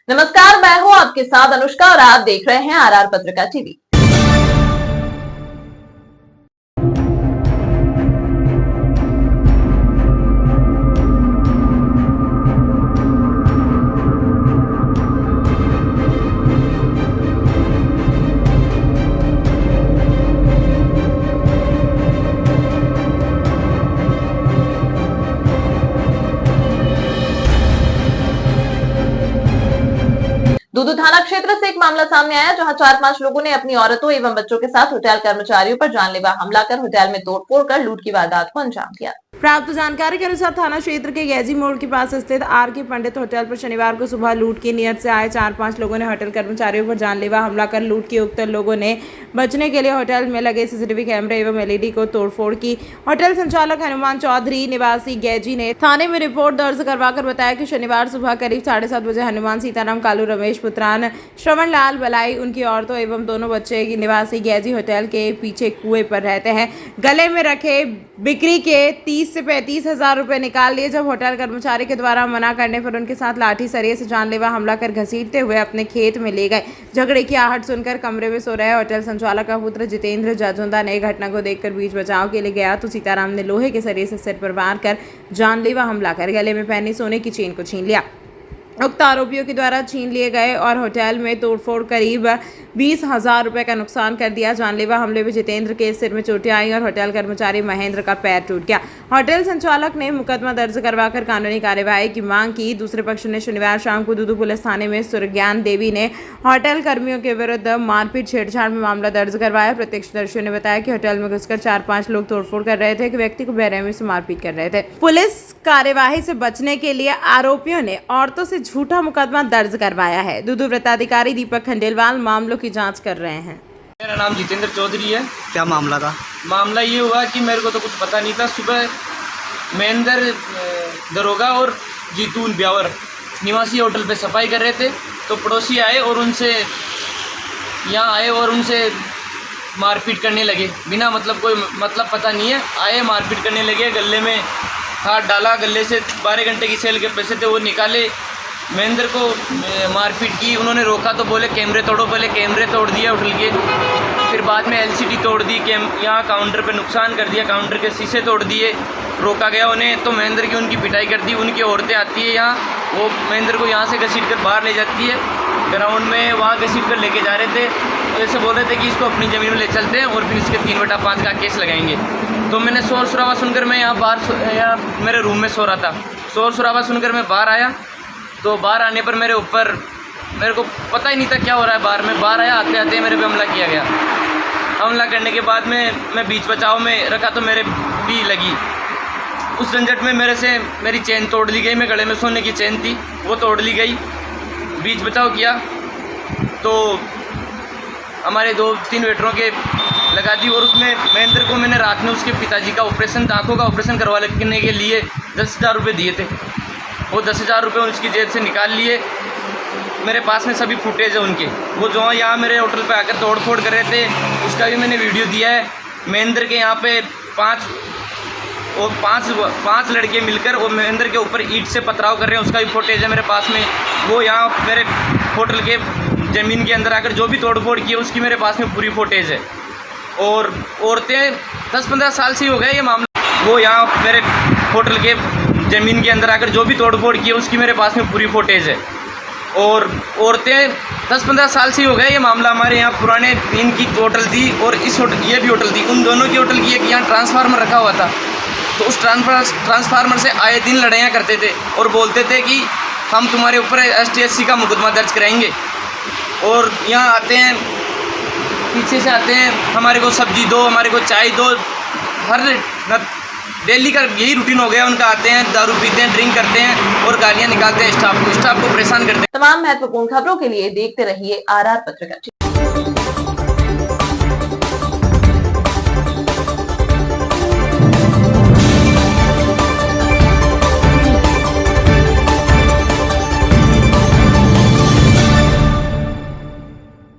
नमस्कार, मैं हूं आपके साथ अनुष्का और आप देख रहे हैं आरआर पत्रिका टीवी। दूदू थाना क्षेत्र से एक मामला सामने आया जहां 4-5 लोगों ने अपनी औरतों एवं बच्चों के साथ होटल कर्मचारियों पर जानलेवा हमला कर होटल में तोड़फोड़ कर लूट की वारदात को अंजाम दिया। प्राप्त जानकारी के अनुसार थाना क्षेत्र के गैजी मोड़ के पास स्थित आर के पंडित होटल पर शनिवार को सुबह लूट की नियत से आए 4-5 लोगों ने होटल कर्मचारियों पर जानलेवा हमला कर लूट की। उक्त लोगों ने बचने के लिए होटल में लगे सीसीटीवी कैमरे एवं एलईडी को तोड़फोड़ की। होटल संचालक हनुमान चौधरी निवासी गैजी ने थाने में रिपोर्ट दर्ज करवाकर बताया कि शनिवार सुबह करीब 7:30 बजे हनुमान सीताराम कालू रमेश पुत्रान श्रवण लाल बलाई उनकी औरतों एवं दोनों बच्चे निवासी गैजी होटल के पीछे कुएं पर रहते हैं गले में रखे बिक्री के 30 से 35 हजार रुपए निकाल लिए। जब होटल कर्मचारी के द्वारा मना करने पर उनके साथ लाठी सरिये से जानलेवा हमला कर घसीटते हुए अपने खेत में ले गए। झगड़े की आहट सुनकर कमरे में सो रहे होटल संचालक का पुत्र जितेंद्र जाजुंदा ने घटना को देखकर बीच बचाव के लिए गया तो सीताराम ने लोहे के सरिये से सिर पर वार कर जानलेवा हमला कर गले में पहनी सोने की चेन को छीन लिया। उक्त आरोपियों के द्वारा छीन लिए गए और होटल में तोड़फोड़ करीब 20,000 रुपए का नुकसान कर दिया। जानलेवा हमले में जितेंद्र के सिर में चोटें आई और होटल कर्मचारी महेंद्र का पैर टूट गया। होटल संचालक ने मुकदमा दर्ज करवाकर कानूनी कार्यवाही की मांग की। दूसरे पक्ष ने शनिवार शाम को दूदू पुलिस थाने में सुरज्ञान देवी ने होटल कर्मियों के विरुद्ध मारपीट छेड़छाड़ में मामला दर्ज करवाया। प्रत्यक्षदर्शियों ने बताया कि होटल में घुसकर 4-5 लोग तोड़फोड़ कर रहे थे, एक व्यक्ति को बेरहमी से मारपीट कर रहे थे। पुलिस कार्यवाही से बचने के लिए आरोपियों ने औरतों से झूठा मुकदमा दर्ज करवाया है। दूदू वृत्ताधिकारी दीपक खंडेलवाल मामलों की जांच कर रहे हैं। मेरा नाम जितेंद्र चौधरी है। क्या मामला था? मामला ये हुआ कि मेरे को तो कुछ पता नहीं था। सुबह महेंद्र दरोगा और जीतून ब्यावर निवासी होटल पे सफाई कर रहे थे तो पड़ोसी आए और उनसे यहाँ आए और उनसे मारपीट करने लगे। बिना मतलब कोई मतलब पता नहीं है, आए मारपीट करने लगे। गले में हाथ डाला, गले से 12 घंटे की सेल के पैसे थे वो निकाले। महेंद्र को मारपीट की, उन्होंने रोका तो बोले कैमरे तोड़ो। पहले कैमरे तोड़ दिए होटल के, फिर बाद में एलसीडी तोड़ दी। यहाँ काउंटर पे नुकसान कर दिया, काउंटर के शीशे तोड़ दिए। रोका गया उन्हें तो महेंद्र की उनकी पिटाई कर दी। उनकी औरतें आती है यहाँ, वो महेंद्र को यहाँ से घसीट कर बाहर ले जाती है ग्राउंड में। वहाँ घसीट कर लेके जा रहे थे, ऐसे बोल रहे थे कि इसको अपनी ज़मीन में ले चलते हैं और फिर इसके 3/5 का केस लगाएंगे। तो मैंने शोर शराबा सुनकर मैं यहाँ बाहर या मेरे रूम में सो रहा था। शोर शराबा सुनकर मैं बाहर आया तो बाहर आने पर मेरे ऊपर, मेरे को पता ही नहीं था क्या हो रहा है बाहर में। बाहर आया, आते आते मेरे पे हमला किया गया। हमला करने के बाद में मैं बीच बचाव में रखा तो मेरे भी लगी। उस झंझट में मेरे से मेरी चेन तोड़ ली गई। मैं गले में सोने की चेन थी वो तोड़ ली गई। बीच बचाव किया तो हमारे 2-3 वेटरों के लगा दी और उसमें महेंद्र को मैंने रात में उसके पिताजी का ऑपरेशन, आँखों का ऑपरेशन करवाने के लिए 10,000 रुपये दिए थे। वो 10,000 रुपये उसकी जेब से निकाल लिए। मेरे पास में सभी फुटेज है उनके। वो जो यहाँ मेरे होटल पे आकर तोड़ फोड़ कर रहे थे उसका भी मैंने वीडियो दिया है। महेंद्र के यहाँ पे 5 लड़के मिलकर और महेंद्र के ऊपर ईंट से पथराव कर रहे हैं, उसका भी फुटेज है मेरे पास में। वो यहाँ मेरे होटल के ज़मीन के अंदर आकर जो भी तोड़ फोड़ की है उसकी मेरे पास में पूरी फुटेज है। और औरतें 10-15 साल से ही हो गए ये मामला। वो यहाँ मेरे होटल के ज़मीन के अंदर आकर जो भी तोड़ फोड़ की है उसकी मेरे पास में पूरी फुटेज है। और औरतें 10-15 साल से ही हो गए ये मामला। हमारे यहाँ पुराने इनकी होटल थी और इस होटल, ये भी होटल थी। उन दोनों की होटल की एक यहाँ ट्रांसफार्मर रखा हुआ था तो उस ट्रांसफार्मर से आए दिन लड़ाइयाँ करते थे और बोलते थे कि हम तुम्हारे ऊपर ST-SC का मुकदमा दर्ज कराएंगे। और यहाँ आते हैं, पीछे से आते हैं, हमारे को सब्जी दो, हमारे को चाय दो। हर डेली का यही रूटीन हो गया उनका। आते हैं, दारू पीते हैं, ड्रिंक करते हैं और गालियाँ निकालते हैं स्टाफ को परेशान करते हैं। तमाम महत्वपूर्ण खबरों के लिए देखते रहिए आरआर पत्रिका।